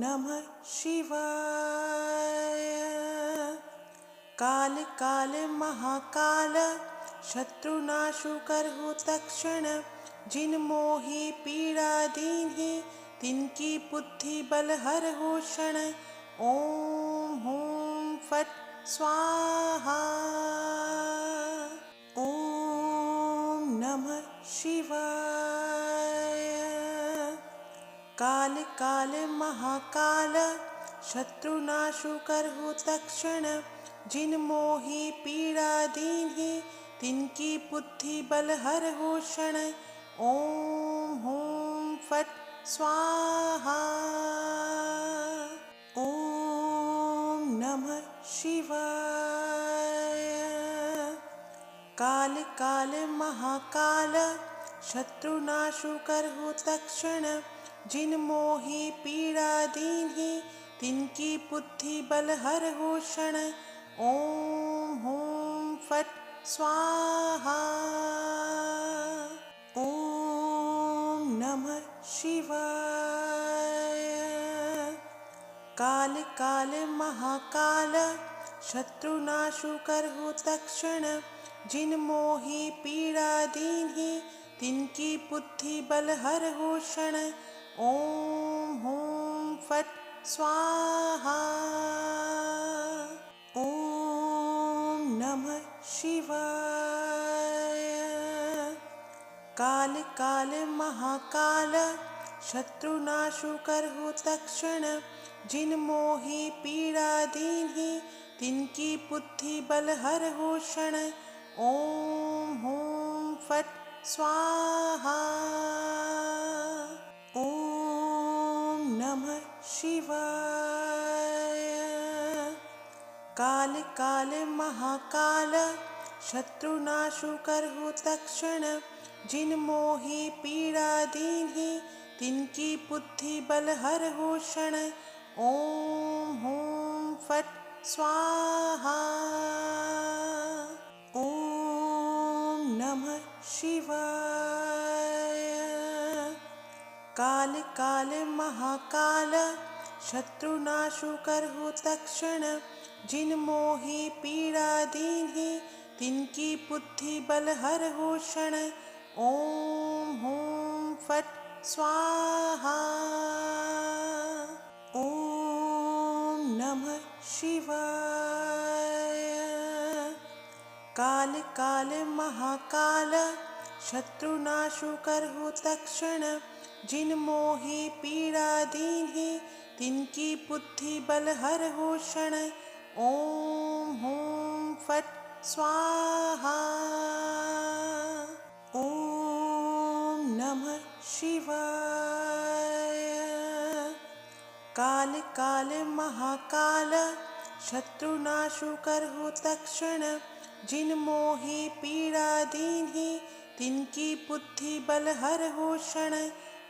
नमः शिवाय। काल काल महाकाल शत्रुनाशु करहु तक्षण, जिन मोहि पीड़ा दीन्हि तिनकी बुद्धि बल हरहु क्षण। ओम हूं फट स्वाहा। ओम नमः शिवाय। काल काल महाकाल शत्रुनाशु करहु तक्षण, जिन मोहि पीड़ा दीन्हि तिनकी बुद्धि बल हरहु क्षण। ओम हूं फट स्वाहा। ओम नमः शिवाय। काल काल महाकाल शत्रुनाशु करहु तक्षण, जिन मोहि पीड़ा दीन्हि तिनकी बुद्धि बल हरहु क्षण। ओम हूं फट स्वाहा। ओम नमः शिवाय। काल काल महाकाल शत्रुनाशु करहु तक्षण, जिन मोहि पीड़ा दीन्हि तिनकी बुद्धि बल हरहु क्षण। ओम हूं फट स्वाहा। ओम नमः शिवाय। काल काल महाकाल शत्रुनाशु करहु तक्षण, जिन मोहि पीड़ा दीन्हि तिनकी बुद्धि बल हरहु क्षण। ओम हूं फट स्वाहा। ओम नमः शिवाय। काल काल महाकाल शत्रुनाशु करहु तक्षण, जिन मोहि पीड़ा दीन्हि तिनकी बुद्धि बल हरहु क्षण। ओम हूं फट स्वाहा। ओम नमः शिवाय। काल काल महाकाल शत्रुनाशु करहु तक्षण, जिन मोहि पीड़ा दीन्हि तिनकी बुद्धि बल हरहु क्षण। ओम हूं फट स्वाहा। ओम नमः शिवाय। काल काल महाकाल शत्रुनाशु करहु तक्षण, जिन मोहि पीड़ा दीन्हि तिनकी बुद्धि बल हरहु क्षण। ओम हूं फट स्वाहा। ओम नमः शिवाय। काल काल महाकाल शत्रुनाशु करहु तक्षण, जिन मोहि पीड़ा दीन्हि तिनकी बुद्धि बल हरहु क्षण।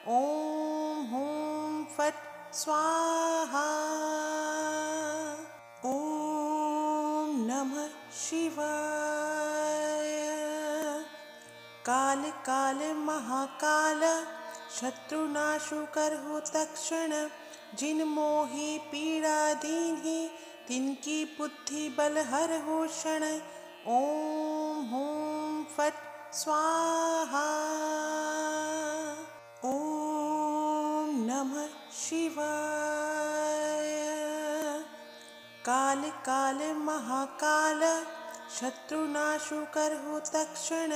ओम हूं फट स्वाहा। ओम नमः शिवाय। काल काल महाकाल शत्रुनाशु करहु तक्षण, जिन मोहि पीड़ा दीन्हि तिनकी बुद्धि बल हरहु क्षण। ओम हूं फट स्वाहा। ओम नमः शिवाय। काल काल महाकाल शत्रुनाशु करहु तक्षण,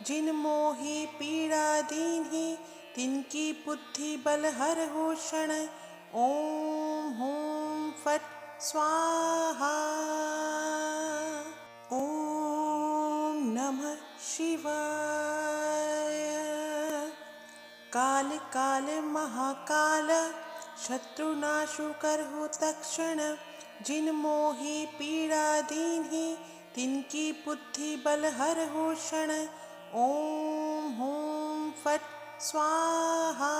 जिन मोहि पीड़ा दीन्हि तिनकी बुद्धि बल हरहु क्षण। ओम हूं फट स्वाहा। ओम नमः शिवाय। काल काल महाकाल शत्रुनाशु करहु तक्षण, जिन मोहि पीड़ा दीन्हि तिनकी बुद्धि बल हरहु क्षण। ओम हूं फट स्वाहा।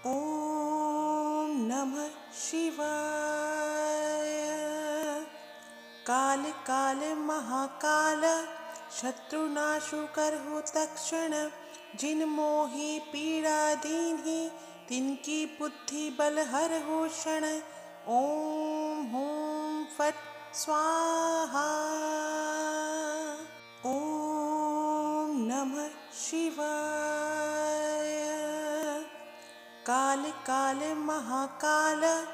ओम नमः शिवाय। काल काल महाकाल शत्रुनाशु करहु तक्षण, जिन मोहि पीड़ा दीन्हि तिनकी बुद्धि बल हर हो क्षण। ओम हूं फट स्वाहा। ओम नमः शिवाय। काल काल महाकाल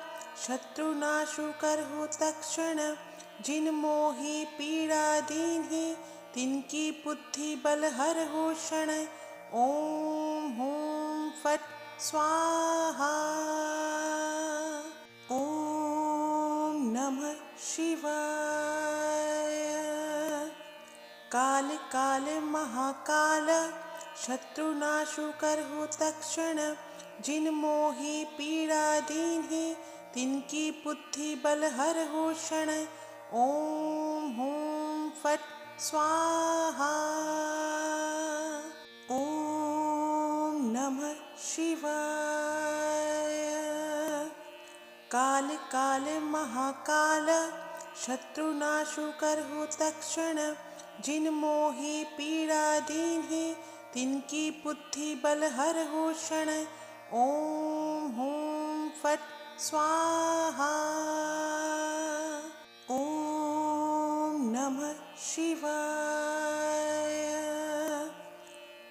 शत्रुनाशु करहु तत्क्षण। जिन मोहि पीड़ा दीन्हि तिनकी बुद्धि बल हरहु क्षण। ओम हूं फट स्वाहा। ओम नमः शिवाय। काल काल महाकाल शत्रुनाशु करहु तत्क्षण। जिन मोहि पीड़ा दीन्हि तिनकी बुद्धि बल हरहु क्षण। ओम हूं फट स्वाहा। ओम नमः शिवाय। काल काल महाकाल शत्रुनाशु करहु तत्क्षण। जिन मोहि पीड़ा दीन्हि तिनकी बुद्धि बल हरहु क्षण। ओम हूं फट स्वाहा। ओम नमः शिवाय।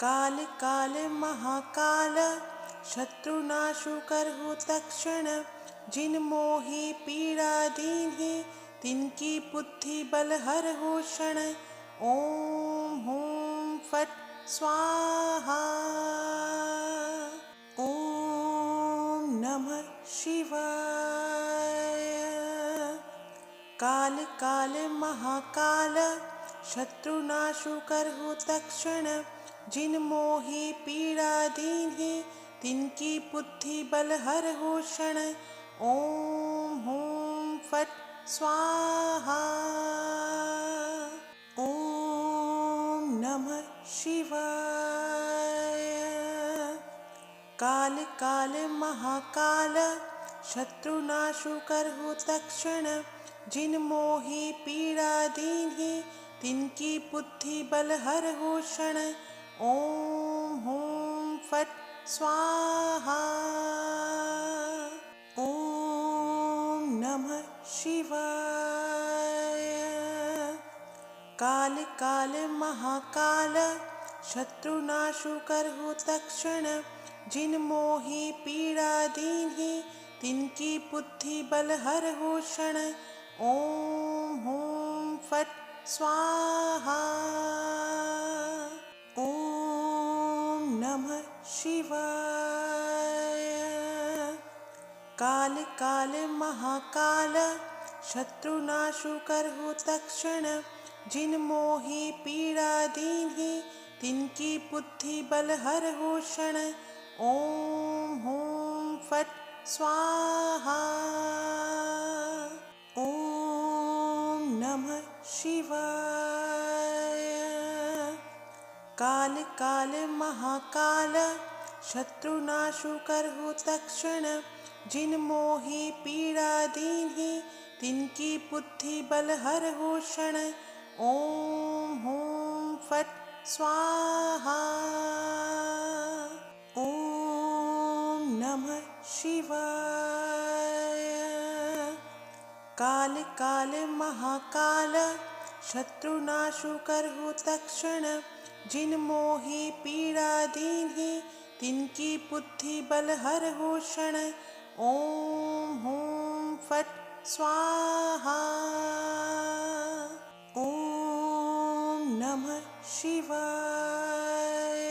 काल काल महाकाल शत्रुनाशु करहु तत्क्षण। जिन मोहि पीड़ा दीन्हि तिनकी बुद्धि बल हरहु क्षण। ओम हूं फट स्वाहा। ओम नमः शिवाय। काल काल महाकाल शत्रुनाशु करहु तत्क्षण। जिन मोहि पीड़ा दीन्हि तिनकी बुद्धि बल हरहु क्षण। ओम हूं फट स्वाहा। ओम नमः शिवाय। काल काल महाकाल शत्रुनाशु करहु तत्क्षण। जिन मोहि पीड़ा दीन्हि तिनकी बुद्धि बल हरहु क्षण। ओम हूं फट स्वाहा। ओम नमः शिवाय। काल काल महाकाल शत्रुनाशु करहु तत्क्षण। जिन मोहि पीड़ा दीन्हि तिनकी बुद्धि बल हरहु क्षण। ओम हूं फट स्वाहा। ओम नमः शिवाय। काल काल महाकाल शत्रुनाशु करहु तत्क्षण। जिन मोहि पीड़ा दीन्हि तिनकी बुद्धि बल हरहु क्षण। ओम हूं फट स्वाहा। ओम नमः शिवाय। काल काल महाकाल शत्रुनाशु करहु तत्क्षण। जिन मोहि पीड़ा दीन्हि तिनकी बुद्धि बल हरहु क्षण। ओम हूं फट स्वाहा। ओम नमः शिवाय। काल काल महाकाल शत्रुनाशु करहु तत्क्षण। जिन मोहि पीड़ा दीन्हि तिनकी बुद्धि बल हरहु क्षण। ओम हूं फट स्वाहा। ओम नमः शिवाय।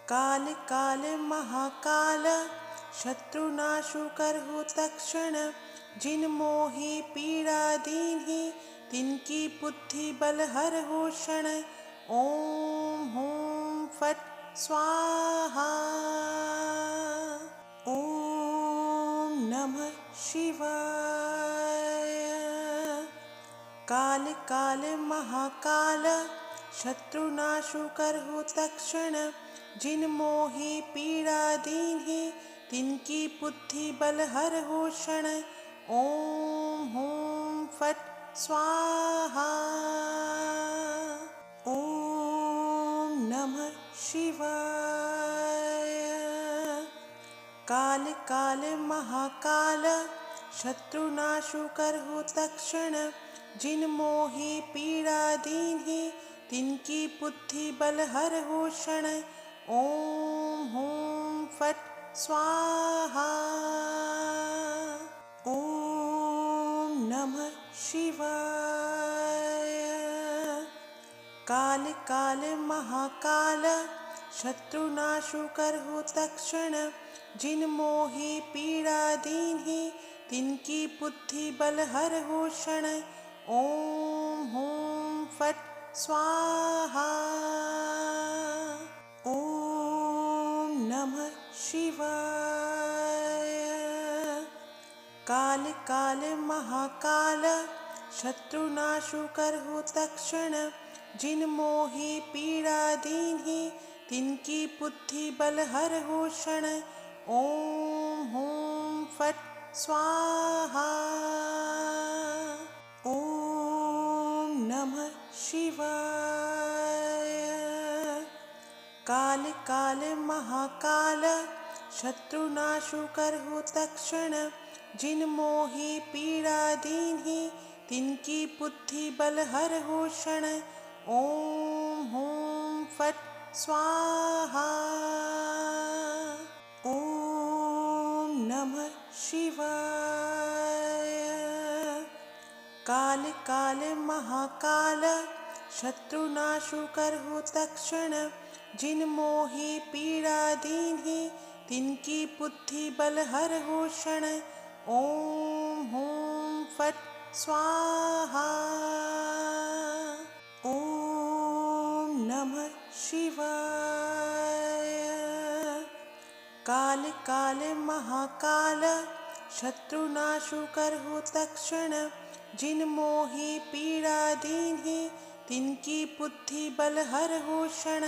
काल काल महाकाल शत्रुनाशु करहु तत्क्षण। जिन मोहि पीड़ा दीन्हि तिनकी बुद्धि बल हरहु क्षण। ओम हूं फट स्वाहा। ओम नमः शिवाय। काल काल महाकाल शत्रुनाशु करहु तत्क्षण। जिन मोहि पीड़ा दीन्हि तिनकी बुद्धि बल हरहु क्षण। ओम हूं फट स्वाहा। ओम नमः शिवाय। काल काल महाकाल शत्रुनाशु करहु तक्षण जिन मोहि पीड़ा दीन्हि तिनकी बुद्धि बल हरहु क्षण। ओम हूं फट स्वाहा। ओम नमः शिवाय। काल काल महाकाल शत्रुनाशु करहु तक्षण जिन मोहि पीड़ा दीन्हि तिनकी बुद्धि बल हरहु क्षण। ओम हूं फट स्वाहा। ओम नमः शिवाय। काल काल महाकाल शत्रुनाशु करहु तक्षण जिन मोहि पीड़ा दीन्हि तिनकी बुद्धि बल हरहु क्षण। ओम हूं फट स्वाहा। ओम नमः शिवाय। काल काल महाकाल शत्रुनाशु करहु तक्षण जिन मोहि पीड़ा दीन्हि तिनकी बुद्धि बल हरहु क्षण। ओम हूं फट स्वाहा। ओम नमः शिवाय। काल काल महाकाल शत्रुनाशु करहु तक्षण जिन मोहि पीड़ा दीन्हि तिनकी बुद्धि बल हरहु क्षण। ओम हूं फट स्वाहा। ओम नमः शिवाय। काल काल महाकाल शत्रुनाशु करहु तक्षण जिन मोहि पीड़ा दीन्हि तिनकी बुद्धि बल हरहु क्षण।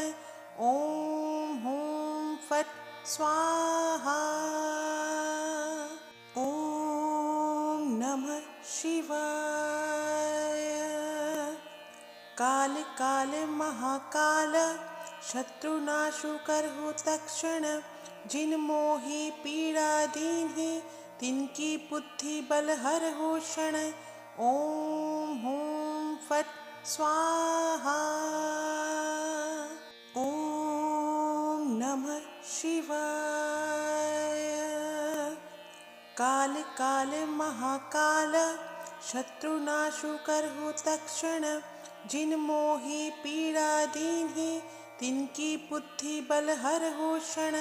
ओम हूं फट स्वाहा। ओम नमः शिवाय। काल काल महाकाल शत्रुनाशु करहु तक्षण जिन मोहि पीड़ा दीन्हि तिनकी बुद्धि बल हरहु क्षण। ओम हूं फट स्वाहा। ओम नमः शिवाय। काल काल महाकाल शत्रुनाशु करहु तक्षण जिन मोहि पीड़ा दीन्हि तिनकी बुद्धि बल हरहु क्षण।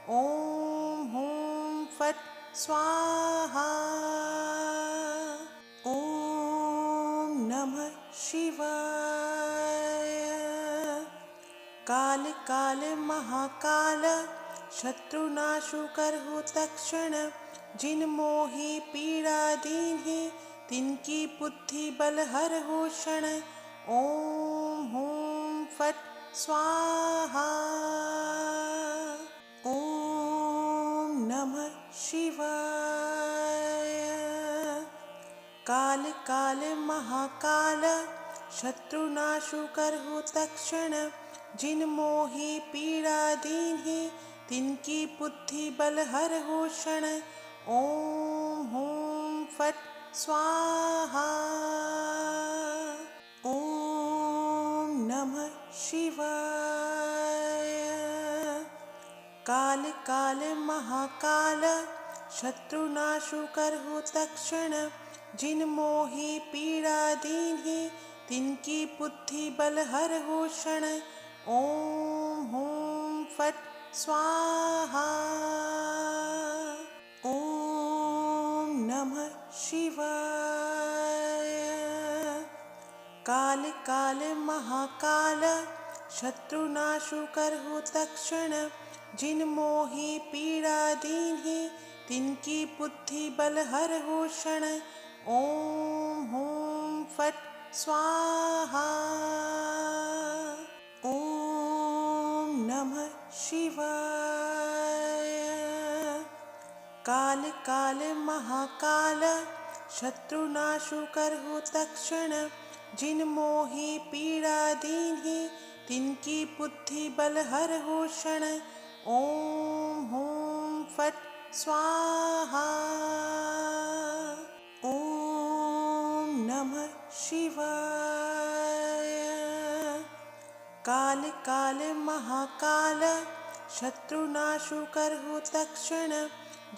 ओम हूं फट स्वाहा। ओम नमः शिवाय। काल काल महाकाल शत्रुनाशु करहु तक्षण जिन मोहि पीड़ा दीन्हि तिनकी बुद्धि बल हरहु क्षण। ओम हूं फट स्वाहा। ओम नमः शिवाय। काल काल महाकाल शत्रुनाशु करहु तक्षण जिन मोहि पीड़ा दीन्हि तिनकी बुद्धि बल हरहु क्षण। ओम हूं फट स्वाहा। ओम नमः शिवाय। काल काल महाकाल शत्रुनाशु करहु तक्षण जिन मोहि पीड़ा दीन्हि तिनकी बुद्धि बल हरहु क्षण। ओम हूं फट स्वाहा। ओम नमः शिवाय। काल काल महाकाल शत्रुनाशु करहु तक्षण जिन मोहि पीड़ा दीन्हि तिनकी बुद्धि बल हरहु क्षण। ओम हूं फट स्वाहा। ओम नमः शिवाय। काल काल महाकाल शत्रुनाशु करहु तक्षण जिन मोहि पीड़ा दीन्हि तिनकी बुद्धि बल हरहु क्षण। ओम हूं फट स्वाहा। ॐ नमः शिवाय। काल काल महाकाल शत्रुनाशुकर तक्षण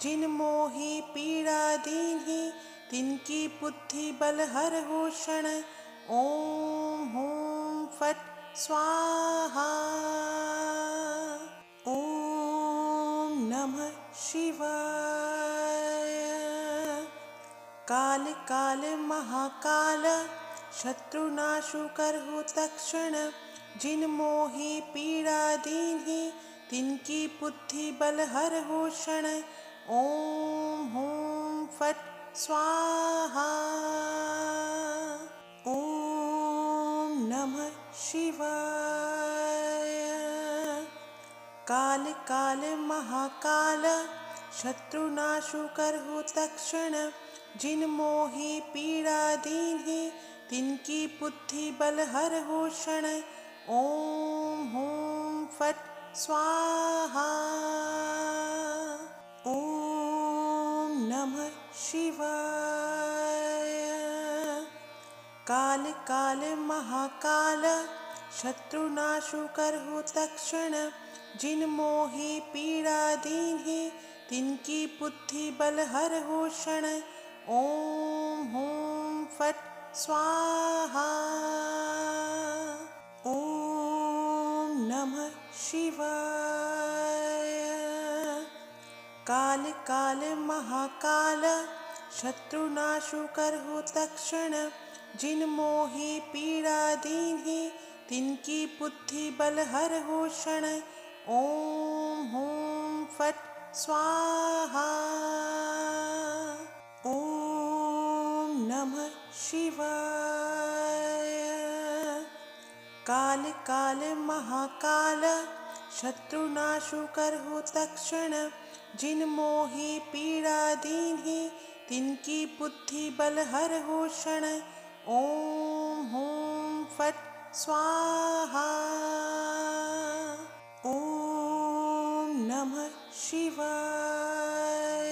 जिन मोहि पीड़ा दीन्हि तिनकी बुद्धि बल हर हो क्षण। ओम हूं फट स्वाहा। ओम नमः शिवाय। काल काल महाकाल शत्रुनाशुकर तक्षण जिन मोहि पीड़ा दीन्हि तिनकी बुद्धि बल हर हो क्षण। ओम हूं फट स्वाहा। ओम नमः शिवाय। काल काल महाकाल शत्रुनाशुकर तक्षण जिन मोहि पीड़ा दीन्हि तिनकी बुद्धि बल हर हो क्षण। ओम हूं फट स्वाहा। ओम नमः शिवाय। काल काल महाकाल शत्रुनाशुकर तक्षण जिन मोहि पीड़ा दीन्हि तिनकी बुद्धि बल हर हो क्षण। ओम हूं फट स्वाहा। ओम नमः शिवाय। काल काल महाकाल शत्रुनाशुकर तक्षण जिन मोहि पीड़ा दीन्हि तिनकी बुद्धि बल हर हो क्षण। ओम हूं फट स्वाहा। ओम नमः शिवाय। काल काल महाकाल शत्रुनाशुकर तक्षण जिन मोहि पीड़ा दीन्हि तिनकी बुद्धि बल हर हो क्षण। ओम हूं फट स्वाहा। ओम नमः शिवाय।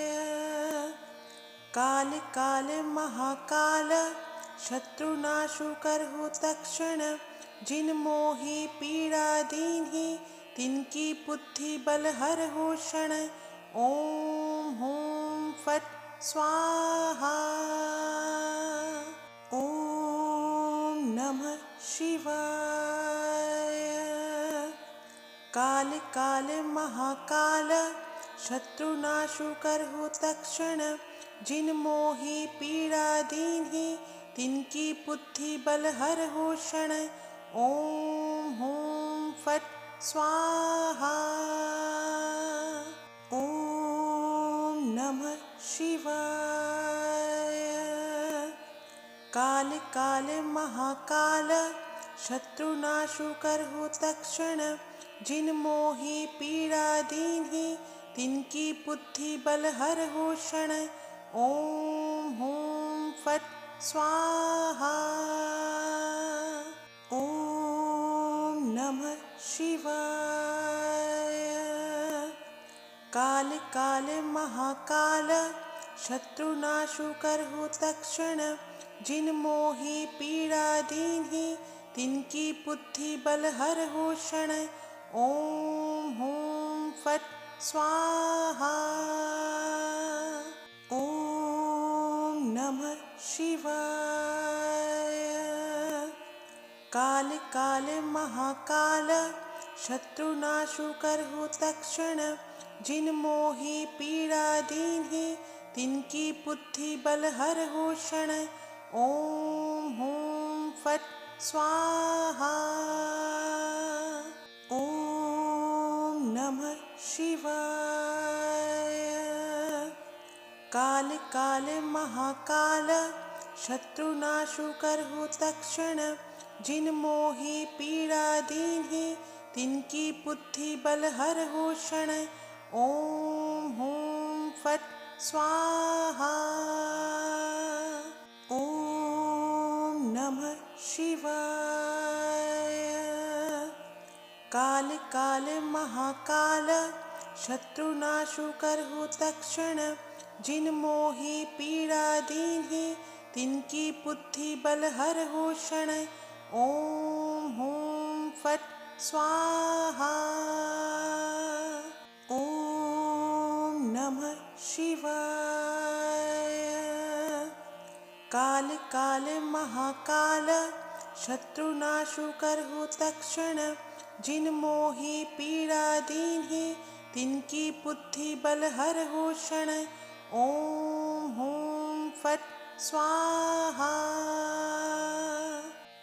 काल काल महाकाल शत्रुनाशुकर तक्षण जिन मोहि पीड़ा दीन्हि तिनकी बुद्धि बल हर हो क्षण। ओम हूं फट स्वाहा। ओम नमः शिवाय। काल काल महाकाल शत्रुनाशुकर तक्षण जिन मोहि पीड़ा दीन्हि तिनकी बुद्धि बल हर हो क्षण। ओम हूं फट स्वाहा। ओम नमः शिवाय। काल काल महाकाल शत्रुनाशुकर तक्षण जिन मोहि पीड़ा दीन्हि तिनकी बुद्धि बल हर हो क्षण। ओम हूं फट स्वाहा। ओम नमः शिवाय। काल काल महाकाल शत्रुनाशुकर तक्षण जिन मोहि पीड़ा दीन्हि तिनकी बुद्धि बल हर हो क्षण। ओम हूं फट स्वाहा। ओम नमः शिवाय। काल काल महाकाल शत्रुनाशुकर तक्षण जिन मोहि पीड़ा दीन्हि तिनकी बुद्धि बल हर हो क्षण। ओम हूं फट स्वाहा। ओम नमः शिवाय। काल काल महाकाल शत्रुनाशुकर तक्षण जिन मोहि पीड़ा दीन्हि तिनकी बुद्धि बल हर हो क्षण। ओम हूं फट स्वाहा। ओम नमः शिवाय। काल काल महाकाल शत्रुनाशु करहु तक्षण जिन मोहि पीड़ा दीन्हि तिनकी बुद्धि बल हरहु क्षण। ओम हूं फट स्वाहा। ओम नमः शिवाय। काल काल महाकाल शत्रुनाशु करहु तक्षण जिन मोहि पीड़ा दीन्हि तिनकी बुद्धि बल हरहु क्षण। ओम हूं फट स्वाहा।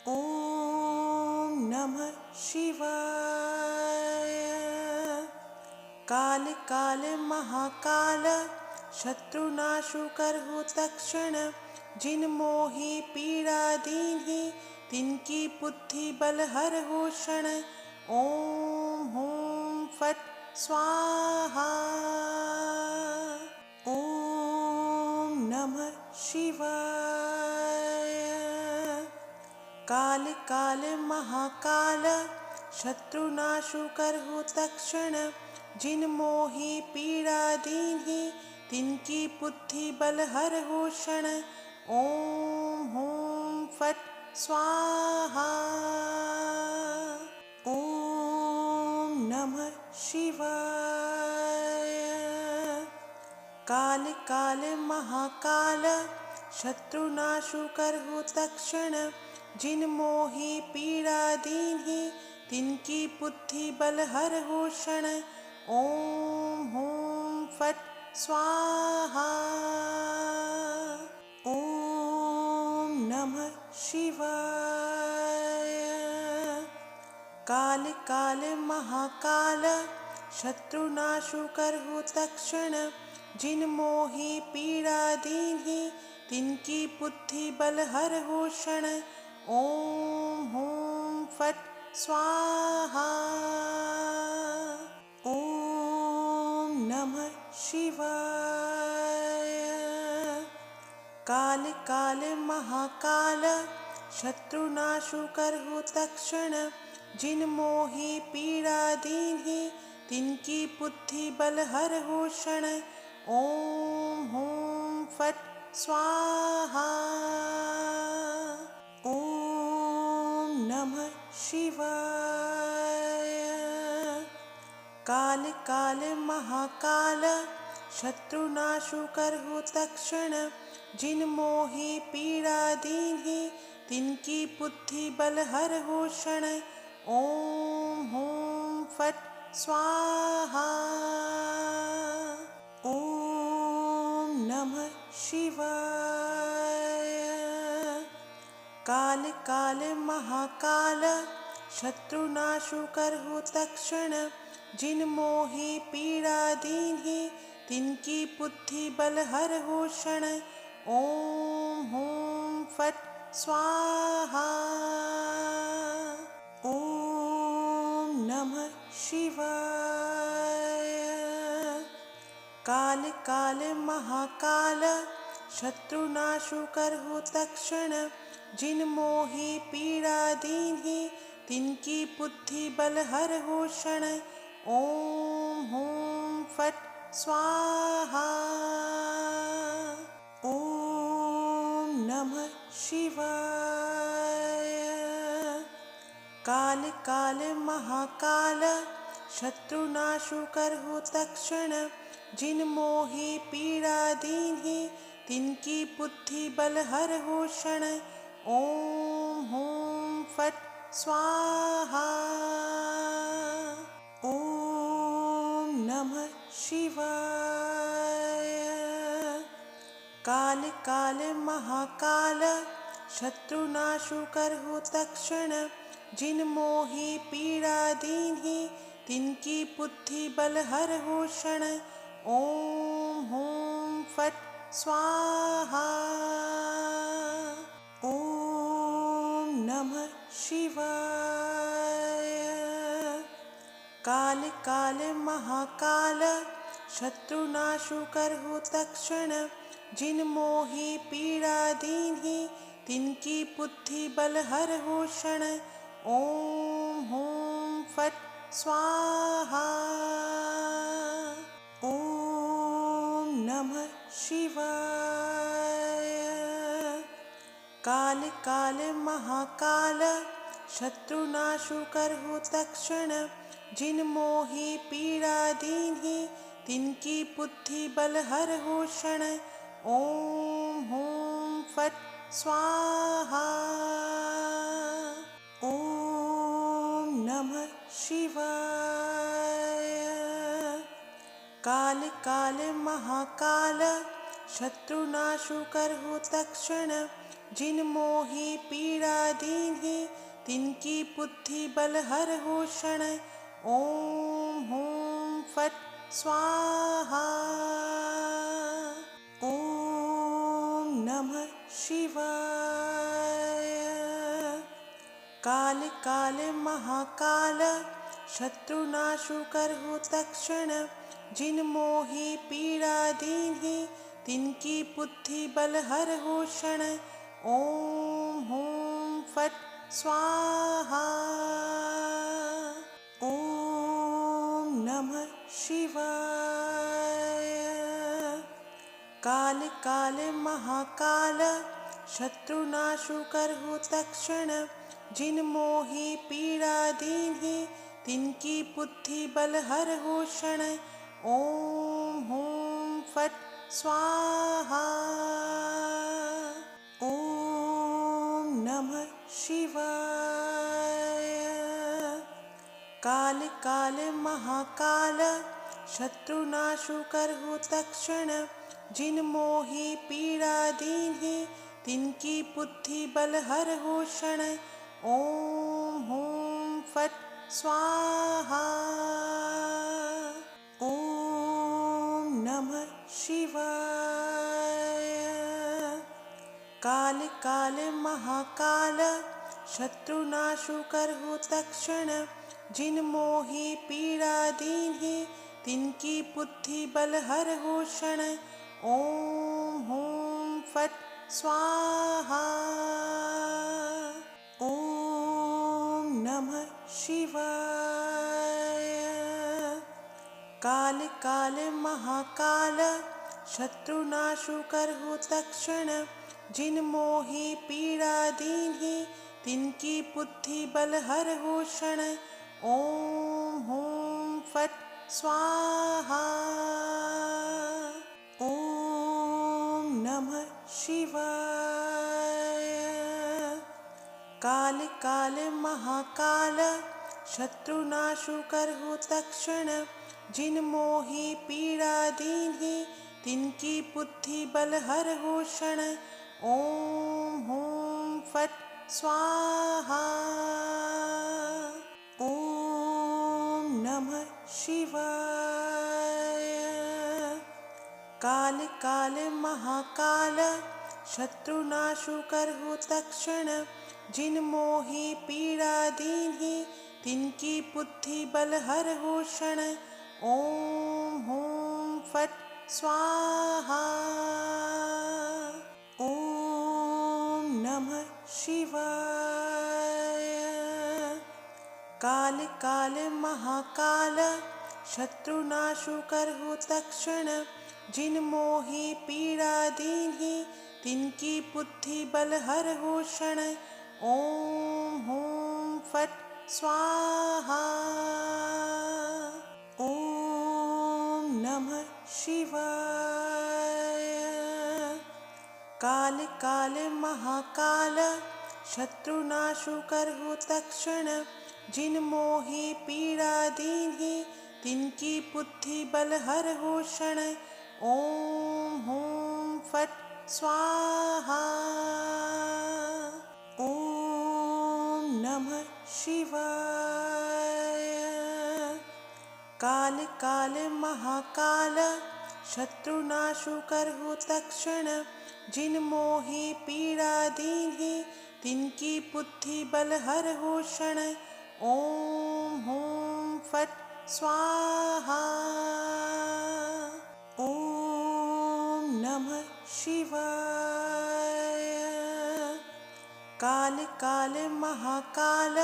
ओम नमः शिवाय। काल काल महाकाल शत्रुनाशु करहु तक्षण जिन मोहि पीड़ा दीन्हि तिनकी बुद्धि बल हरहु क्षण। ओम हूं फट स्वाहा। ओम नमः शिवाय। काल काल महाकाल शत्रुनाशु करहु तक्षण जिन मोहि पीड़ा दीन्हि तिनकी बुद्धि बल हरहु क्षण। ओम हूं फट स्वाहा। ओम नमः शिवाय। काल काल महाकाल शत्रुनाशु करहु तक्षण जिन मोहि पीड़ा दीन्हि तिनकी बुद्धि बल हरहु क्षण। ओम हूं फट स्वाहा। ओम नमः शिवाय। काल काल महाकाल शत्रुनाशु करहु तक्षण जिन मोहि पीड़ा दीन्हि तिनकी बुद्धि बल हरहु क्षण। ओम हूं फट स्वाहा। ओम नमः शिवाय। काल काल महाकाल शत्रुनाशु करहु तक्षण जिन मोहि पीड़ा दीन्हि तिनकी बुद्धि बल हरहु क्षण। ओम हूं फट स्वाहा। ओम नमः शिवाय। काल काल महाकाल शत्रुनाशु करहु तक्षण जिन मोहि पीड़ा दीन्हि तिनकी बुद्धि बल हरहु क्षण। ओम हूं फट स्वाहा। ओम नमः शिवाय। काल काल महाकाल शत्रुनाशु करहु तक्षण जिन मोहि पीड़ा दीन्हि तिनकी बुद्धि बल हरहु क्षण। ओम हूं फट स्वाहा। ओम नमः शिवाय। काल काल महाकाल शत्रुनाशु करहु तक्षण जिन मोहि पीड़ा दीन्हि तिनकी बुद्धि बल हरहु क्षण। ओम हूं फट स्वाहा। ओम नमः शिवाय। काल काल महाकाल शत्रुनाशु करहु तक्षण जिन मोहि पीड़ा दीन्हि तिनकी बुद्धि बल हरहु क्षण। ओम हूं फट स्वाहा। ओम नमः शिवाय। काल काल महाकाल शत्रुनाशु करहु तक्षण जिन मोहि पीड़ा दीन्हि तिनकी बुद्धि बल हरहु क्षण। ओम हूं फट स्वाहा। ओम नमः शिवाय। काल काल महाकाल शत्रुनाशु करहु तक्षण जिन मोहि पीड़ा दीन्हि तिनकी बुद्धि बल हरहु क्षण। ओम हूं फट स्वाहा। नमः शिवाय। काल काल महाकाल शत्रुनाशु करहु तक्षण, जिन मोहि पीड़ा दीन्हि तिनकी बुद्धि बल हरहु क्षण। ओम हूं फट स्वाहा। ओम नमः शिवाय। काल काल महाकाल शत्रुनाशु करहु तक्षण, जिन मोहि पीड़ा दीन्हि तिनकी बुद्धि बल हरहु क्षण। ओम हूं फट स्वाहा। ओम नमः शिवाय। काल काल महाकाल शत्रुनाशु करहु तक्षण, जिन मोहि पीड़ा दीन्हि तिनकी बुद्धि बल हरहु क्षण। ओम हूं फट स्वाहा। ओम नमः शिवाय। काल काल महाकाल शत्रुनाशु करहु तक्षण, जिन मोहि पीड़ा दीन्हि तिनकी बुद्धि बल हरहु क्षण। ओम हूं फट स्वाहा। ओम नमः शिवाय। काल काल महाकाल शत्रुनाशु करहु तक्षण, जिन मोहि पीड़ा दीन्हि तिनकी बुद्धि बल हरहु क्षण। ओम हूं फट स्वाहा। ओम नमः शिवाय। काल काल महाकाल शत्रुनाशु करहु तक्षण, जिन मोहि पीड़ा दीन्हि तिनकी बुद्धि बल हरहु क्षण। ओम हूं फट स्वाहा। ओम नमः शिवाय। काल काल महाकाल शत्रुनाशु करहु तक्षण, जिन मोहि पीड़ा दीन्हि तिनकी बुद्धि बल हरहु क्षण। ओम हूं फट स्वाहा। ओम नमः शिवाय। काल काल महाकाल शत्रुनाशु करहु तक्षण, जिन मोहि पीड़ा दीन्हि तिनकी बुद्धि बल हरहु क्षण। ओम हूं फट स्वाहा। ओम नमः शिवाय। काल काल महाकाल शत्रुनाशु करहु तक्षण, जिन मोहि पीड़ा दीन्हि तिनकी बुद्धि बल हरहु क्षण। ओम हूं फट स्वाहा। ओम नमः शिवाय। काल काल महाकाल शत्रुनाशु करहु तक्षण, जिन मोहि पीड़ा दीन्हि तिनकी बुद्धि बल हरहु क्षण। ओम हूं फट स्वाहा। ओम नमः शिवाय। काल काल महाकाल शत्रुनाशु करहु तक्षण, जिन मोहि पीड़ा दीन्हि तिनकी बुद्धि बल हरहु क्षण। ओम हूं फट स्वाहा। ओम नमः शिवाय। काल काल महाकाल शत्रुनाशु करहु तक्षण, जिन मोहि पीड़ा दीन्हि तिनकी बुद्धि बल हरहु क्षण। ओम हूं फट स्वाहा। ओम नमः शिवाय। काल काल महाकाल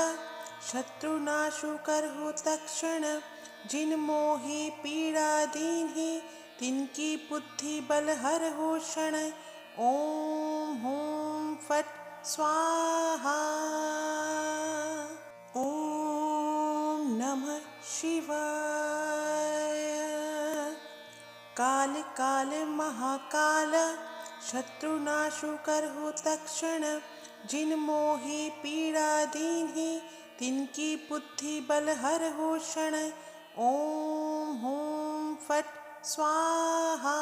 शत्रुनाशु करहु तक्षण, जिन मोहि पीड़ा दीन्हि तिनकी बुद्धि बल हर हो क्षण। ओम हूं फट स्वाहा। ओम नमः शिवाय। काल काल महाकाल शत्रुनाशु करहु तक्षण। जिन मोहि पीड़ा दीन्हि तिनकी बुद्धि बल हर हो क्षण। ओम हूं फट स्वाहा।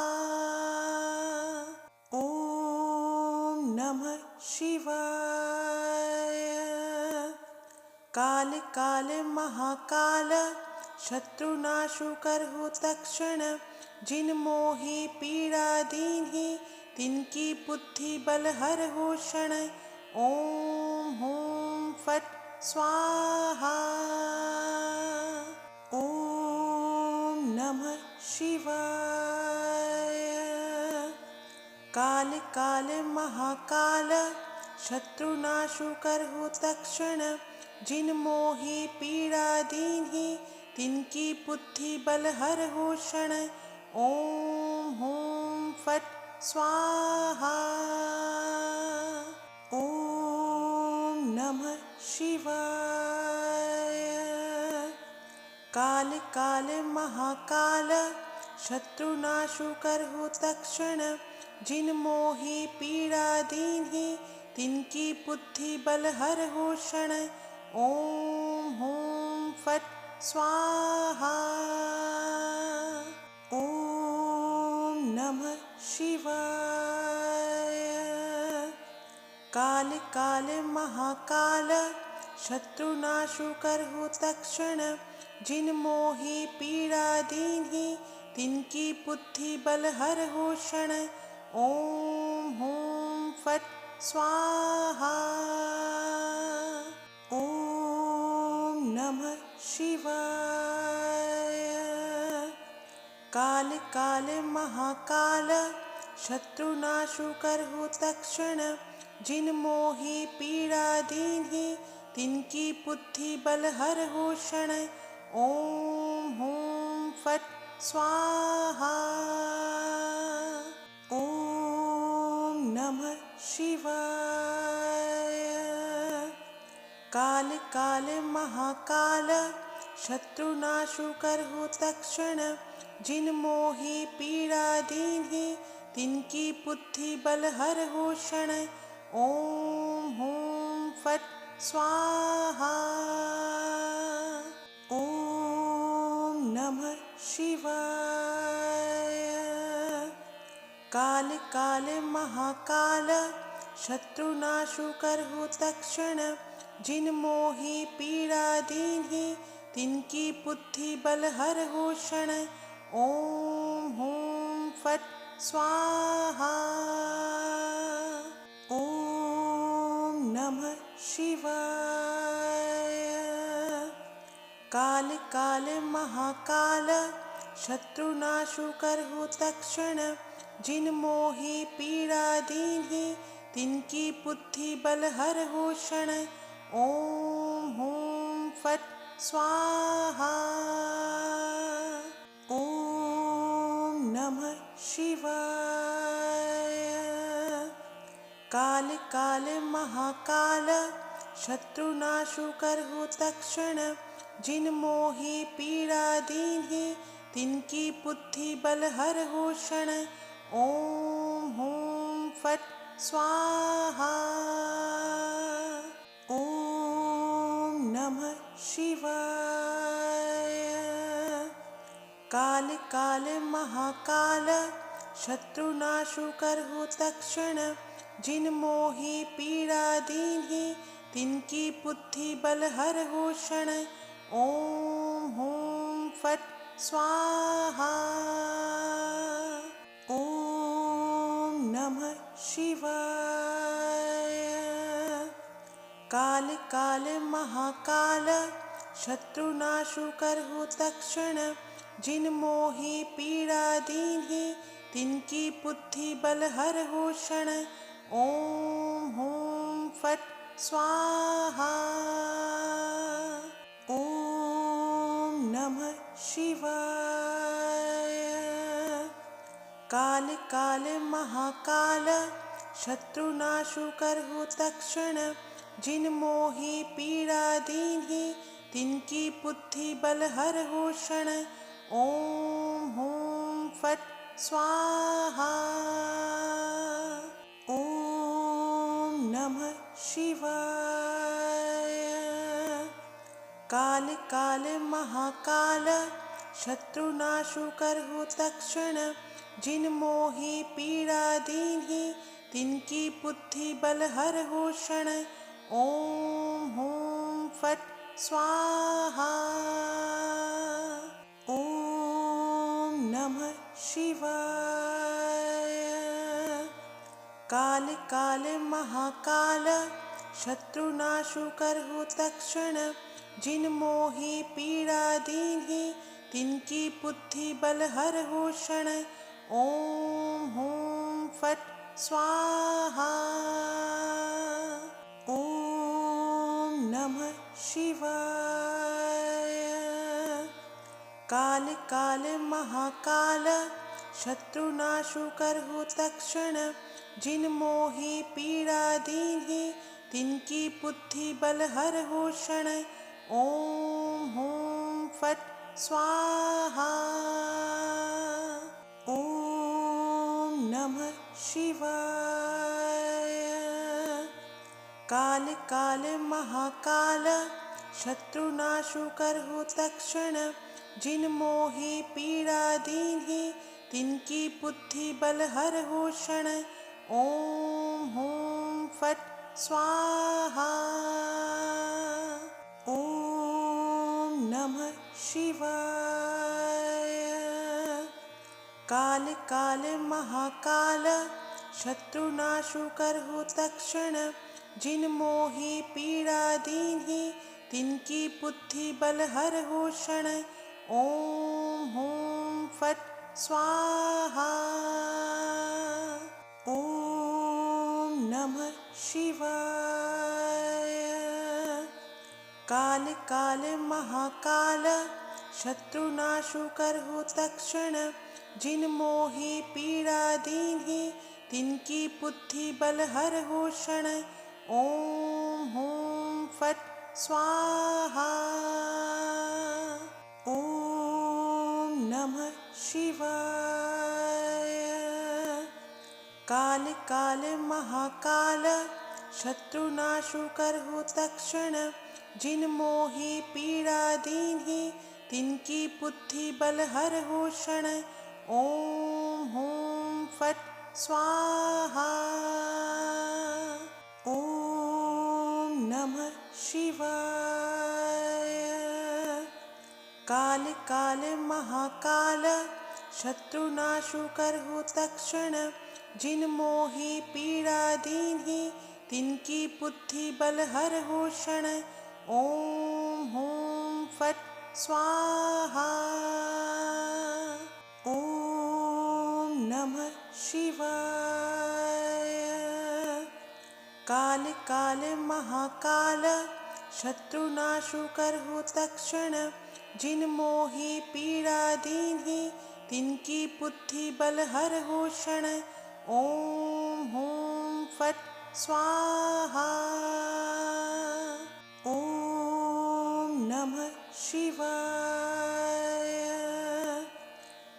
ओम नमः शिवाय। काल काल महाकाल शत्रुनाशु करहु तक्षण। जिन मोहि पीड़ा दीन्हि तिनकी बुद्धि बल हर हो क्षण। ओम हूं फट स्वाहा। ओम नमः शिवाय। काल काल महाकाल शत्रुनाशु करहु तक्षण। जिन मोहि पीड़ा दीन्हि तिनकी बुद्धि बल हर हो क्षण। ओम हूं फट स्वाहा। ओम नमः शिवाय। काल काल महाकाल शत्रुनाशु करहु तक्षण। जिन मोहि पीड़ा दीन्हि तिनकी बुद्धि बल हर हो क्षण। ओम हूं फट स्वाहा। ओम नमः शिवाय। काल काल महाकाल शत्रुनाशु करहु तक्षण। जिन मोहि पीड़ा दीन्हि तिनकी बुद्धि बल हर हो क्षण। ओम हूं फट स्वाहा। ओम नमः शिवाय। काल काल महाकाल शत्रुनाशु करहु तक्षण। जिन मोहि पीड़ा दीन्हि तिनकी बुद्धि बल हर हो क्षण। ओम हूं फट स्वाहा। ओम नमः शिवाय। काल काल महाकाल शत्रुनाशु करहु तक्षण। जिन मोहि पीड़ा दीन्हि तिनकी बुद्धि बल हर हो क्षण। ओम हूं फट स्वाहा। ओम नमः शिवाय। काल काल महाकाल शत्रुनाशु करहु तक्षण। जिन मोहि पीड़ा दीन्हि तिनकी बुद्धि बल हर हो क्षण। ओम हूं फट स्वाहा। ओम नमः शिवाय। काल काल महाकाल शत्रुनाशु करहु तक्षण। जिन मोहि पीड़ा दीन्हि तिनकी बुद्धि बल हर हो क्षण। ओम हूं फट स्वाहा। ओम नमः शिवाय। काल काल महाकाल शत्रुनाशु करहु तक्षण। जिन मोहि पीड़ा दीन्हि तिनकी बुद्धि बल हर हो क्षण। ओम हूं फट स्वाहा। ओम नमः शिवाय। काल काल महाकाल शत्रुनाशु करहु तक्षण। जिन मोहि पीड़ा दीन्हि तिनकी बुद्धि बल हर हो क्षण। ओम हूं फट स्वाहा। ओम नमः शिवाय। काल काल महाकाल शत्रुनाशु करहु तक्षण। जिन मोहि पीड़ा दीन्हि तिनकी बुद्धि बल हर हो क्षण। ओम हूं फट स्वाहा। ओम नमः शिवाय। काल काल महाकाल शत्रुनाशु करहु तक्षण जिन मोहि पीड़ा दीन्हि तिनकी बुद्धि बल हरहु क्षण। ओम हूं फट स्वाहा। ओम नमः शिवाय। काल काल महाकाल शत्रुनाशु करहु तक्षण जिन मोहि पीड़ा दीन्हि तिनकी बुद्धि बल हरहु क्षण। ओम हूं फट स्वाहा। ओम नमः शिवाय। काल काल महाकाल शत्रुनाशु करहु तक्षण जिन मोहि पीड़ा दीन्हि तिनकी बुद्धि बल हरहु क्षण। ओम हूं फट स्वाहा। ओम नमः शिवाय। काल काल महाकाल शत्रुनाशु करहु तक्षण जिन मोहि पीड़ा दीन्हि तिनकी बुद्धि बल हरहु क्षण। ओम हूं फट स्वाहा। ओम नमः शिवाय। काल काल महाकाल शत्रुनाशु करहु तक्षण जिन मोहि पीड़ा दीन्हि तिनकी बुद्धि बल हरहु क्षण। ओम हूं फट स्वाहा। ओम नमः शिवाय। काल काल महाकाल शत्रुनाशु करहु तक्षण जिन मोहि पीड़ा दीन्हि तिनकी बुद्धि बल हरहु क्षण। ओम हूं फट स्वाहा। ओम नमः शिवाय। काल काल महाकाल शत्रुनाशु करहु तक्षण जिन मोहि पीड़ा दीन्हि तिनकी बुद्धि बल हरहु क्षण। ओम हूं फट स्वाहा। ओम नमः शिवाय। काल काल महाकाल शत्रुनाशु करहु तक्षण जिन मोहि पीड़ा दीन्हि तिनकी बुद्धि बल हरहु क्षण। ओम हूं फट स्वाहा। ओम नमः शिवाय। काल काल महाकाल शत्रुनाशु करहु तक्षण जिन मोहि पीड़ा दीन्हि तिनकी बुद्धि बल हरहु क्षण। ओम हूं फट स्वाहा। ओम नमः शिवाय। काल काल महाकाल शत्रुनाशु करहु तक्षण जिन मोहि पीड़ा दीन्हि तिनकी बुद्धि बल हरहु क्षण। ओम हूं फट स्वाहा। ओम नमः शिवाय।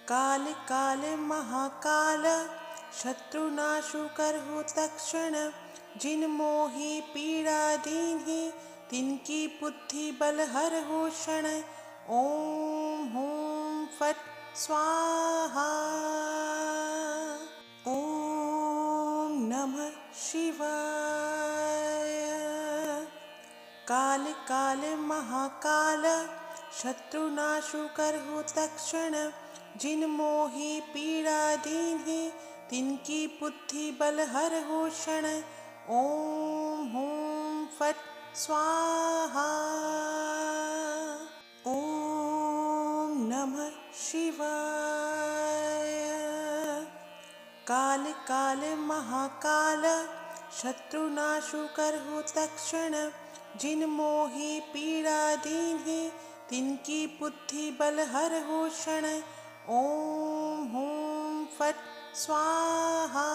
काल काल महाकाल शत्रुनाशु करहु तक्षण जिन मोहि पीड़ा दीन्हि तिनकी बुद्धि बल हरहु क्षण। ओम हूं फट स्वाहा। ओम नमः शिवाय। काल काल महाकाल शत्रुनाशु करहु तक्षण जिन मोहि पीड़ा दीन्हि तिनकी बुद्धि बल हरहु क्षण। ओम हूं फट स्वाहा। ओम नमः शिवाय। काल काल महाकाल शत्रुनाशु करहु तक्षण जिन मोहि पीड़ा दीन्हि तिनकी बुद्धि बल हरहु क्षण। ओम हूं फट स्वाहा।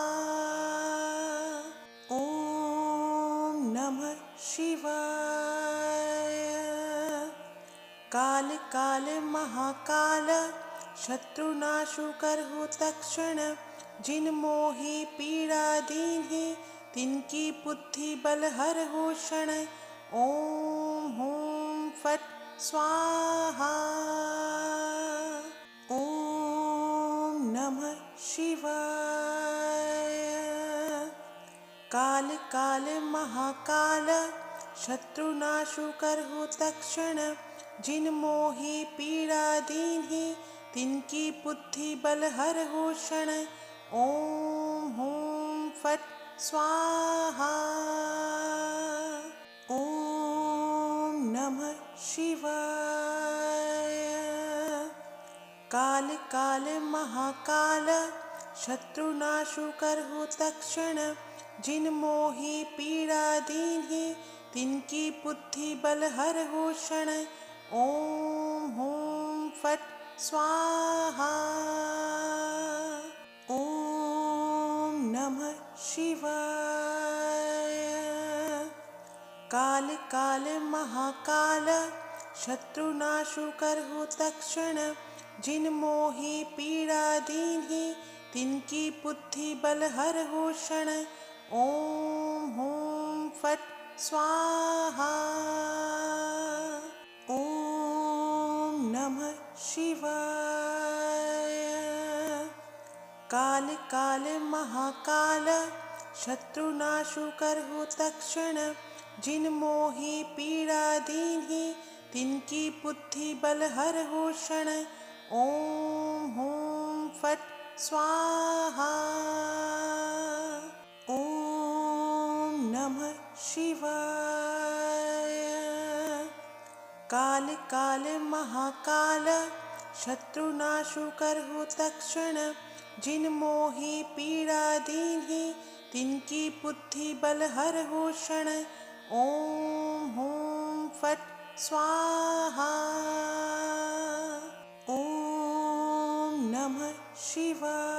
ॐ नमः शिवाय। काल काल महाकाल शत्रुनाशुकर हो तक्षण, जिन मोहि पीड़ा दीन्हि तिनकी बुद्धि बल हर हो क्षण। ओम हूं फट स्वाहा। ओम नमः शिवाय। काल काल महाकाल शत्रुनाशुकर हो तक्षण, जिन मोहि पीड़ा दीन्हि तिनकी बुद्धि बल हर हो क्षण। ओम हूं फट स्वाहा। ओम नमः शिवाय। काल काल महाकाल शत्रुनाशुकर हो तक्षण, जिन मोहि पीड़ा दीन्हि तिनकी बुद्धि बल हर हो क्षण। ओम हूं फट स्वाहा। ओम नमः शिवाय। काल काल महाकाल शत्रुनाशुकर हो तक्षण, जिन मोहि पीड़ा दीन्हि तिनकी बुद्धि बल हर हो क्षण। ओम हूं फट स्वाहा। ओम नमः शिवाय। काल काल महाकाल शत्रुनाशुकर हो तक्षण, जिन मोहि पीड़ा दीन्हि तिनकी बुद्धि बल हर हो क्षण। ओम हूं फट स्वाहा। ओम नमः शिवाय। काल काल महाकाल शत्रुनाशुकर हो तक्षण, जिन मोहि पीड़ा दीन्हि तिनकी बुद्धि बल हर हो क्षण। ओम हूं फट स्वाहा। ओम नमः शिवाय।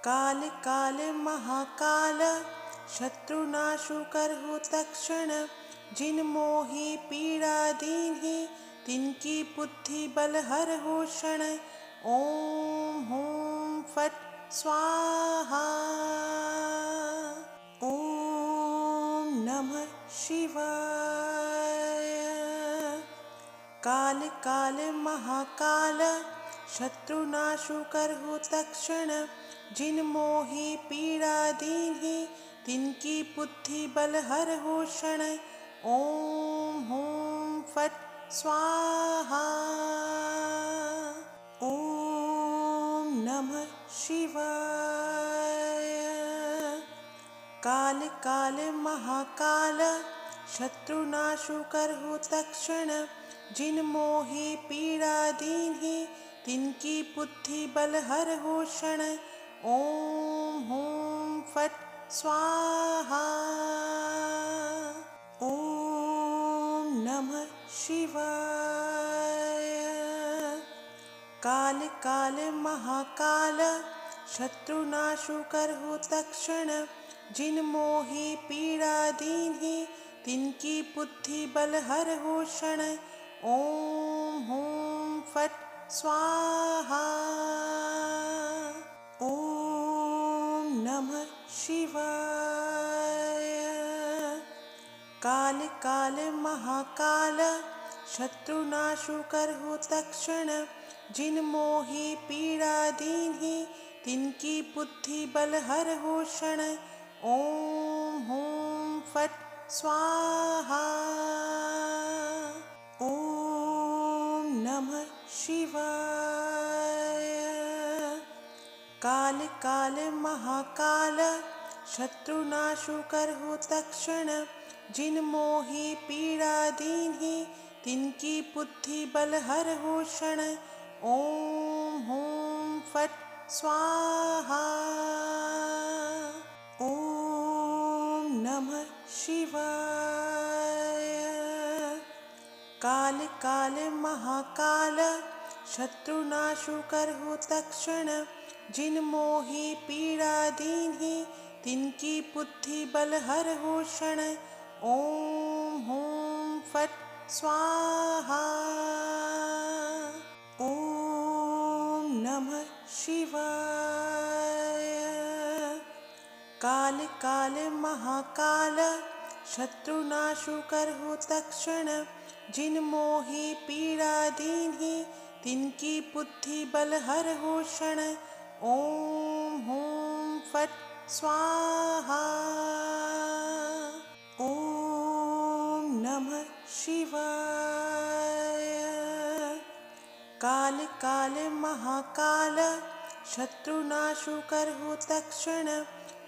काल काल महाकाल शत्रुनाशुकर हो तक्षण, जिन मोहि पीड़ा दीन्हि तिनकी बुद्धि बल हर हो क्षण। ओम हूं फट स्वाहा। ओम नमः शिवाय। काल काल महाकाल शत्रुनाशुकर हो तक्षण, जिन मोहि पीड़ा दीन्हि तिनकी बुद्धि बल हर हो क्षण। ओम हूं फट स्वाहा। ओम नमः शिवाय। काल काल महाकाल शत्रुनाशुकर हो तक्षण, जिन मोहि पीड़ा दीन्हि तिनकी बुद्धि बल हर हो क्षण। ओम हूं फट स्वाहा। ओम नमः शिवाय। काल काल महाकाल शत्रुनाशुकर हो तक्षण, जिन मोहि पीड़ा दीन्हि तिनकी बुद्धि बल हर हो क्षण। ओम हूं फट स्वाहा। ओम नमः शिवाय। काल काल महाकाल शत्रुनाशुकर हो तक्षण, जिन मोहि पीड़ा दीन्हि तिनकी बुद्धि बल हर हो क्षण। ओम हूं फट स्वाहा। ओम नमः शिवाय। काल काल महाकाल शत्रुनाशुकर हो तक्षण, जिन मोहि पीड़ा दीन्हि तिनकी बुद्धि बल हर हो क्षण। ओम हूं फट स्वाहा। ओम नमः शिवाय। काल काल महाकाल शत्रुनाशु करहु तत्क्षण, जिन मोहि पीड़ा दीन्हि, तिनकी बुद्धि बल हरहु क्षण। ओम हूं फट स्वाहा। ओम नमः शिवाय। काल काल महाकाल, शत्रुनाशु करहु तत्क्षण, जिन मोहि पीड़ा दीन्हि, तिनकी बुद्धि बल हरहु क्षण। ओम हूं फट स्वाहा। ओम नमः शिवाय। काल काल महाकाल, शत्रुनाशु करहु तत्क्षण,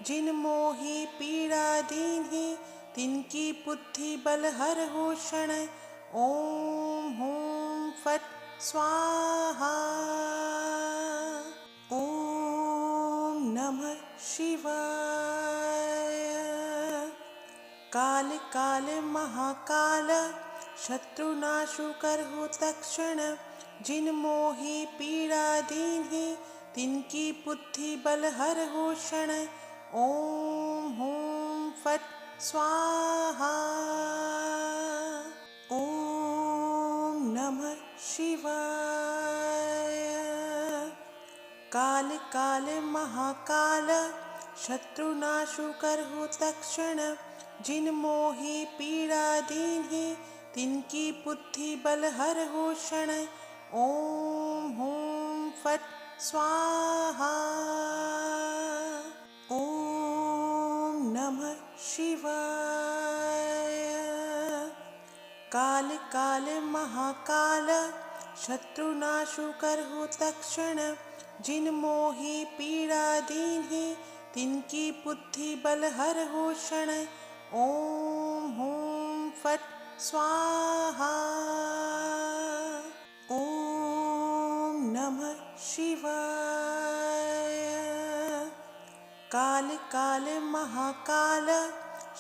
जिन मोहि पीड़ा दीन्हि, तिनकी बुद्धि बल हरहु क्षण। ओम हूं फट स्वाहा। ओम नमः शिवाय। काल काल महाकाल, शत्रुनाशु करहु तत्क्षण, जिन मोहि पीड़ा दीन्हि, तिनकी बुद्धि बल हरहु क्षण। ओम हूं फट स्वाहा। ओम नमः शिवाय। काल काल महाकाल, शत्रुनाशु करहु तत्क्षण, जिन मोहि पीड़ा दीन्हि, तिनकी बुद्धि बल हरहु क्षण। ओम हूं फट स्वाहा। ओम नमः शिवाय। काल काल महाकाल, शत्रुनाशु करहु तत्क्षण, जिन मोहि पीड़ा दीन्हि, तिनकी बुद्धि बल हरहु क्षण। ओम हूं फट स्वाहा। ओम नमः शिवाय। काल काल महाकाल,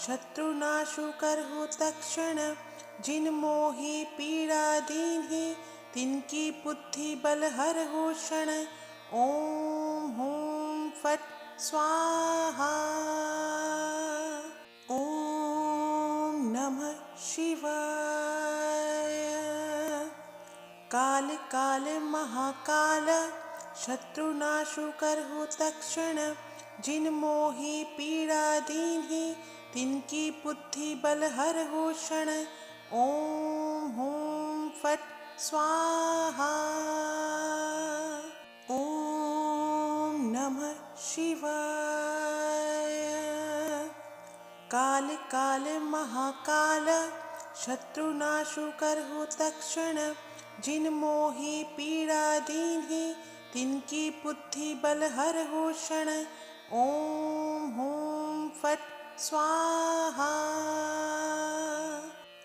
शत्रुनाशु करहु तत्क्षण, जिन मोहि पीड़ा दीन्हि, तिनकी बुद्धि बल हरहु क्षण। ओम हूं फट स्वाहा। ओम नमः शिवाय। काल काल महाकाल, शत्रुनाशु करहु तत्क्षण, जिन मोहि पीड़ा दीन्हि, तिनकी बुद्धि बल हरहु क्षण। ओम हूं फट स्वाहा। ओम नमः शिवाय। काल काल महाकाल, शत्रुनाशु करहु तत्क्षण, जिन मोहि पीड़ा दीन्हि, तिनकी बुद्धि बल हरहु क्षण। ओम हूं फट स्वाहा।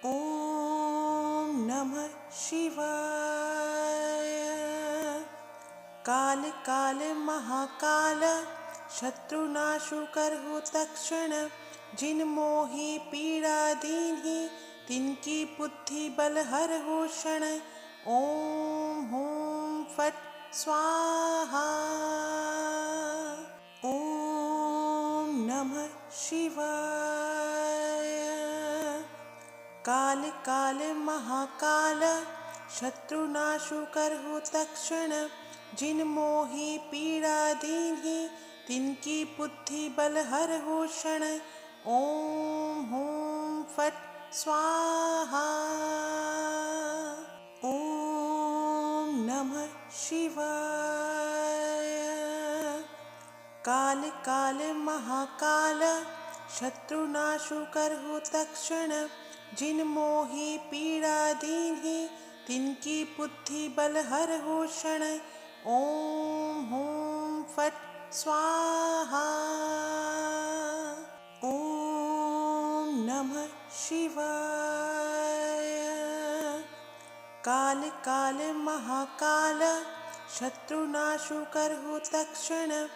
ओम नमः शिवाय। काल काल महाकाल, शत्रुनाशु करहु तत्क्षण, जिन मोहि पीड़ा दीन्हि, तिनकी बुद्धि बल हरहु क्षण। ओम हूं फट स्वाहा। ओम नमः शिवाय। काल काल महाकाल, शत्रुनाशु करहु तत्क्षण, जिन मोहि पीड़ा दीन्हि, तिनकी बुद्धि बल हरहु क्षण। ओम हूं फट स्वाहा। ओम नमः शिवाय। काल काल महाकाल, शत्रुनाशु करहु तत्क्षण, जिन मोहि पीड़ा दीन्हि, तिनकी बुद्धि बल हरहु क्षण। ओम हूं फट स्वाहा। ओम नमः शिवाय। काल काल महाकाल, शत्रुनाशु करहु तत्क्षण,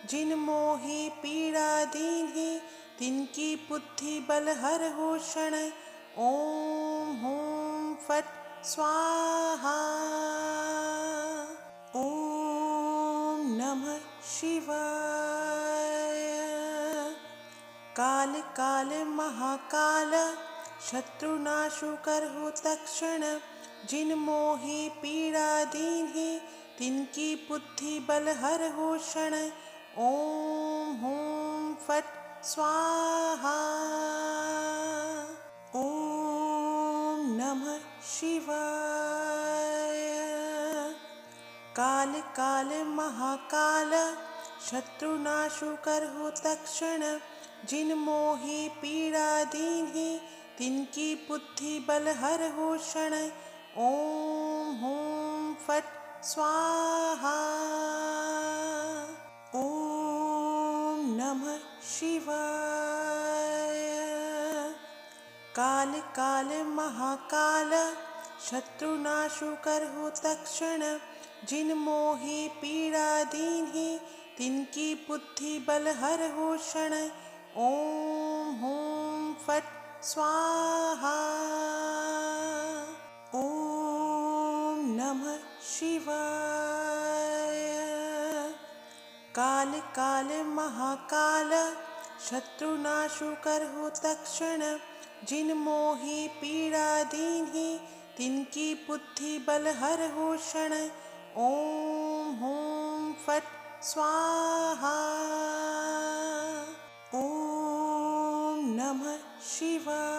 जिन मोहि पीड़ा दीन्हि, तिनकी बुद्धि बल हरहु क्षण। ओम हूं फट स्वाहा। ॐ नमः शिवाय। काल काल महाकाल शत्रुनाशुकर हो तक्षण, जिन मोहि पीड़ा दीन्हि तिनकी बुद्धि बल हर हो क्षण। ओम हूं फट स्वाहा। ओम नमः शिवाय। काल काल महाकाल शत्रुनाशुकर हो तक्षण, जिन मोहि पीड़ा दीन्हि तिनकी बुद्धि बल हर हो क्षण। ओम हूं फट स्वाहा। ओम नमः शिवाय। काल काल महाकाल शत्रुनाशुकर हो तक्षण, जिन मोहि पीड़ा दीन्हि तिनकी बुद्धि बल हर हो क्षण। ओम हूं फट स्वाहा। ओम नमः शिवाय। काल काल महाकाल शत्रुनाशुकर हो तक्षण, जिन मोहि पीड़ा दीन्हि तिनकी बुद्धि बल हर हो क्षण। ओम हूं फट स्वाहा। ओम नमः शिवाय।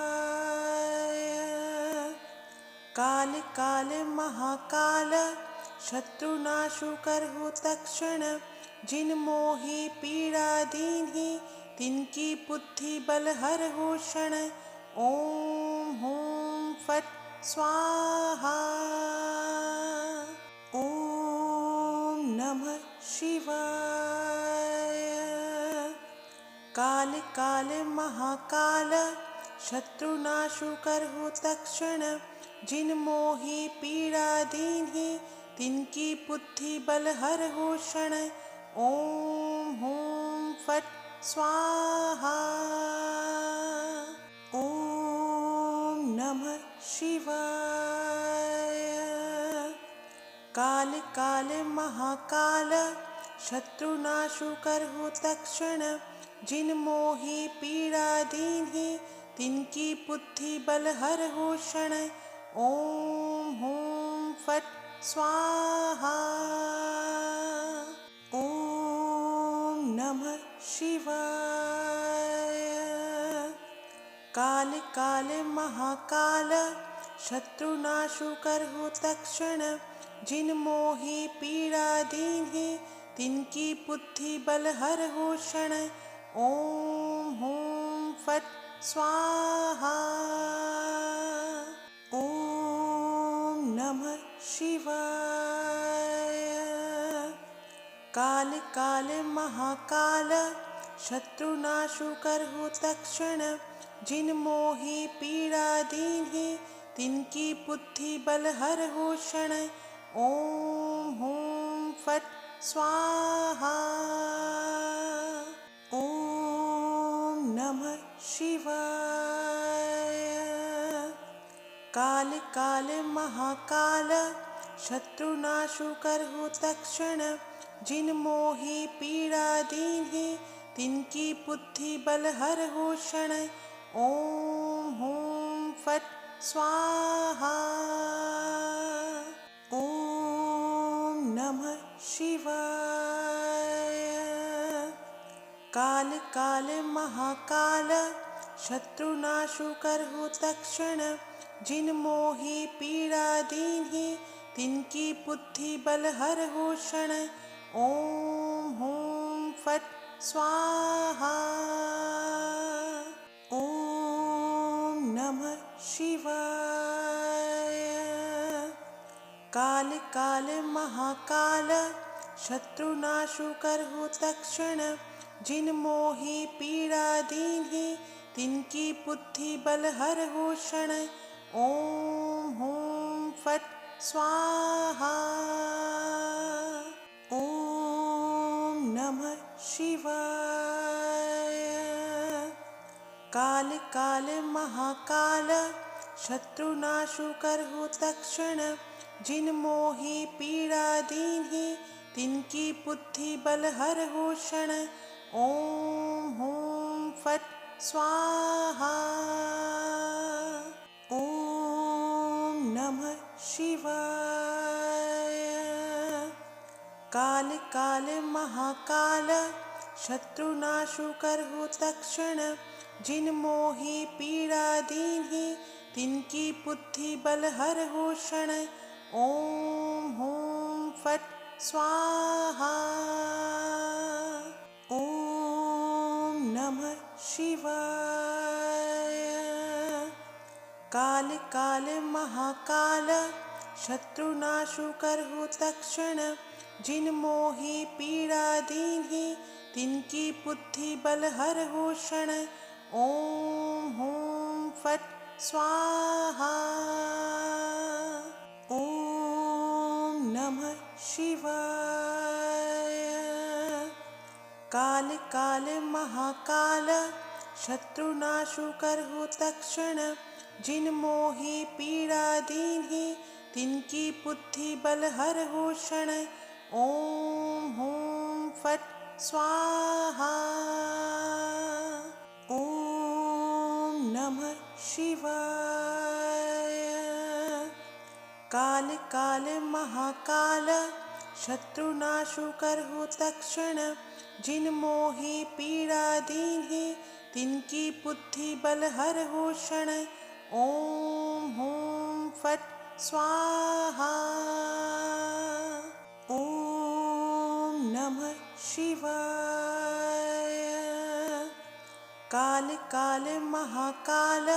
काल काल महाकाल शत्रुनाशुकर हो तक्षण, जिन मोहि पीड़ा दीन्हि तिनकी बुद्धि बल हर हो क्षण। ओम हूं फट स्वाहा। ओम नमः शिवाय। काल काल महाकाल शत्रुनाशुकर हो तक्षण, जिन मोहि पीड़ा दीन्हि तिनकी बुद्धि बल हर हो क्षण। ओम हूं फट स्वाहा। ओम नमः शिवाय। काल काल महाकाल शत्रुनाशुकर हो तक्षण, जिन मोहि पीड़ा दीन्हि तिनकी बुद्धि बल हर हो क्षण। ओम हूं फट स्वाहा। ओम नमः शिवाय। काल काल महाकाल शत्रुनाशुकर हो तक्षण, जिन मोहि पीड़ा दीन्हि तिनकी बुद्धि बल हर हो क्षण। ओम हूं फट स्वाहा। ओम नमः शिवाय। काल काल महाकाल शत्रुनाशुकर हो तक्षण, जिन मोहि पीड़ा दीन्हि तिनकी बुद्धि बल हर हो क्षण। ओम हूं फट स्वाहा। ओम नमः शिवाय। काल काल महाकाल शत्रुनाशुकर हो तक्षण, जिन मोहि पीड़ा दीन्हि तिनकी बुद्धि बल हर हो क्षण। ओम हूं फट स्वाहा। ओम नमः शिवाय। काल काल महाकाल शत्रुनाशुकर हो तक्षण, जिन मोहि पीड़ा दीन्हि तिनकी बुद्धि बल हर हो क्षण। ओम हूं फट स्वाहा। ओम नमः शिवाय। काल काल महाकाल शत्रुनाशुकर हो तक्षण, जिन मोहि पीड़ा दीन्हि तिनकी बुद्धि बल हर हो क्षण। ओम हूं फट स्वाहा। ओम नमः शिवाय। काल काल महाकाल शत्रुनाशु करहु तत्क्षण जिन मोहि पीड़ा दीन्हि तिनकी बुद्धि बल हरहु क्षण। ओम हूं फट स्वाहा। ओम नमः शिवाय। काल काल महाकाल शत्रुनाशु करहु तत्क्षण जिन मोहि पीड़ा दीन्हि तिनकी बुद्धि बल हरहु क्षण। ओम हूं फट स्वाहा। ओम नमः शिवाय। काल काल महाकाल शत्रुनाशु करहु तत्क्षण जिन मोहि पीड़ा दीन्हि तिनकी बुद्धि बल हरहु क्षण। ओम हूं फट स्वाहा। ओम नमः शिवाय। काल काल महाकाल शत्रुनाशु करहु तत्क्षण जिन मोहि पीड़ा दीन्हि तिनकी बुद्धि बल हरहु क्षण। ओम हूं फट स्वाहा। ओम नमः शिवाय। काल काल महाकाल शत्रुनाशु करहु तत्क्षण जिन मोहि पीड़ा दीन्हि तिनकी बुद्धि बल हरहु क्षण। ओम हूं फट स्वाहा। ओम नमः शिवाय। काल काल महाकाल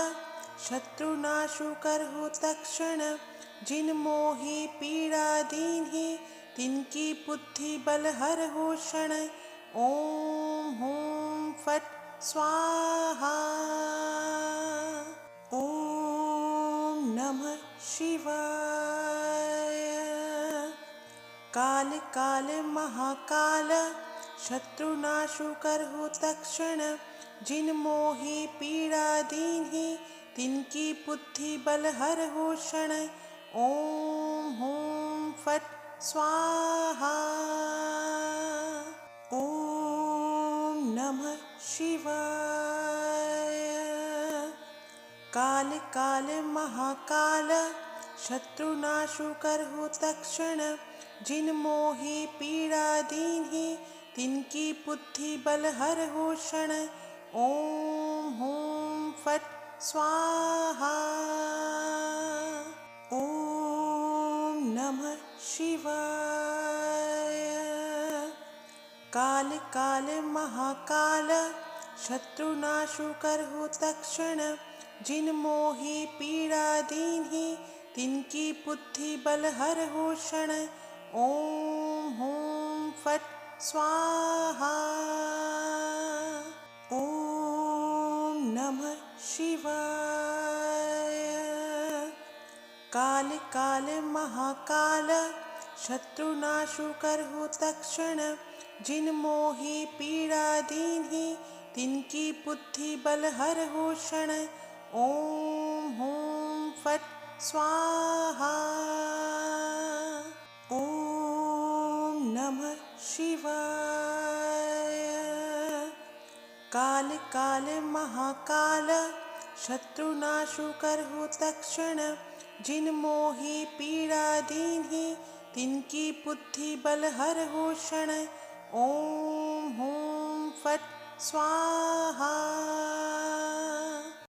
शत्रुनाशु करहु तत्क्षण जिन मोहि पीड़ा दीन्हि तिनकी बुद्धि बल हरहु क्षण। ओम हूं फट स्वाहा। ओम नमः शिवाय। काल काल महाकाल शत्रुनाशु करहु तत्क्षण जिन मोहि पीड़ा दीन्हि तिनकी बुद्धि बल हरहु क्षण। ओम हूं फट स्वाहा। ओम नमः शिवाय। काल काल महाकाल शत्रुनाशु करहु तत्क्षण जिन मोहि पीड़ा दीन्हि तिनकी बुद्धि बल हरहु क्षण। ओम हूं फट स्वाहा। ओम नमः शिवाय। काल काल महाकाल शत्रुनाशु करहु तत्क्षण जिन मोहि पीड़ा दीन्हि तिनकी बुद्धि बल हरहु क्षण। ओम हूं फट स्वाहा। ओम नमः शिवाय। काल काल महाकाल शत्रुनाशु करहु तत्क्षण जिन मोहि पीड़ा दीन्हि तिनकी बुद्धि बल हरहु क्षण। ओम हूं फट स्वाहा। ओम नमः शिवाय। काल काल महाकाल शत्रुनाशु करहु तत्क्षण जिन मोहि पीड़ा दीन्हि तिनकी बुद्धि बल हरहु क्षण। ओम हूं फट स्वाहा।